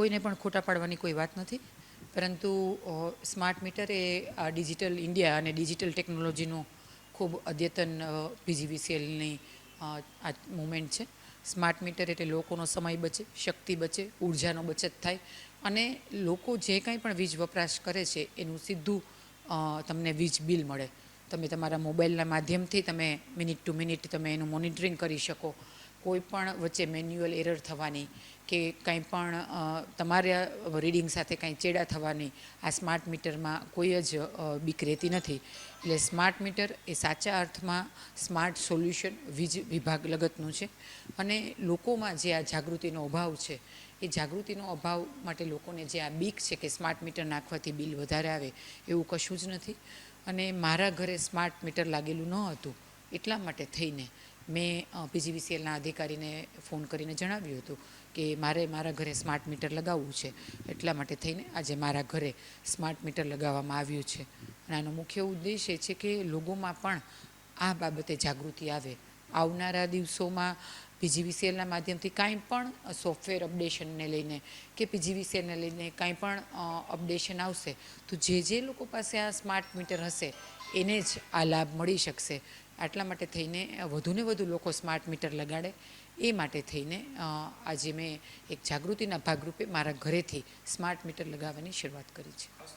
કોઈને પણ ખોટા પાડવાની કોઈ વાત નથી, પરંતુ સ્માર્ટ મીટર એ આ ડિજિટલ ઇન્ડિયા અને ડિજિટલ ટેકનોલોજીનું ખૂબ અદ્યતન પીજીવીસીએલની આ મુવમેન્ટ છે. સ્માર્ટ મીટર એટલે લોકોનો સમય બચે, શક્તિ બચે, ઉર્જાનો બચત થાય અને લોકો જે કાંઈ પણ વીજ વપરાશ કરે છે એનું સીધું તમને વીજ બિલ મળે. તમે તમારા મોબાઈલના માધ્યમથી તમે મિનિટ ટુ મિનિટ તમે એનું મોનિટરિંગ કરી શકો. કોઈ પણ વચ્ચે મેન્યુઅલ એરર થવાની કે કંઈ પણ તમારા રીડિંગ સાથે કાંઈ ચેડા થવાની આ સ્માર્ટ મીટરમાં કોઈ જ બીક રહેતી નથી. એટલે સ્માર્ટ મીટર એ સાચા અર્થમાં સ્માર્ટ સોલ્યુશન વીજ વિભાગ લગતનું છે અને લોકોમાં જે આ જાગૃતિનો અભાવ છે એ જાગૃતિનો અભાવ માટે લોકોને જે આ બીક છે કે સ્માર્ટ મીટર નાખવાથી બિલ વધારે આવે એવું કશું જ નથી. અને મારા ઘરે સ્માર્ટ મીટર લાગેલું ન હતું એટલા માટે થઈને મેં પીજીવીસીએલના અધિકારીને ફોન કરીને જણાવ્યું હતું કે મારે મારા ઘરે સ્માર્ટ મીટર લગાવવું છે. એટલા માટે થઈને આજે મારા ઘરે સ્માર્ટ મીટર લગાવવામાં આવ્યું છે. અને આનો મુખ્ય ઉદ્દેશ એ છે કે લોકોમાં પણ આ બાબતે જાગૃતિ આવે. આવનારા દિવસોમાં પીજીવીસીએલના માધ્યમથી કાંઈ પણ સોફ્ટવેર અપડેશનને લઈને કે પીજીવીસીએલને લઈને કાંઈ પણ અપડેશન આવશે તો જે લોકો પાસે આ સ્માર્ટ મીટર હશે એને જ આ લાભ મળી શકશે. આટલા માટે થઈને વધુને વધુ લોકો સ્માર્ટ મીટર લગાડે એ માટે થઈને આજે મેં એક જાગૃતિના ભાગરૂપે મારા ઘરેથી સ્માર્ટ મીટર લગાવવાની શરૂઆત કરી છે.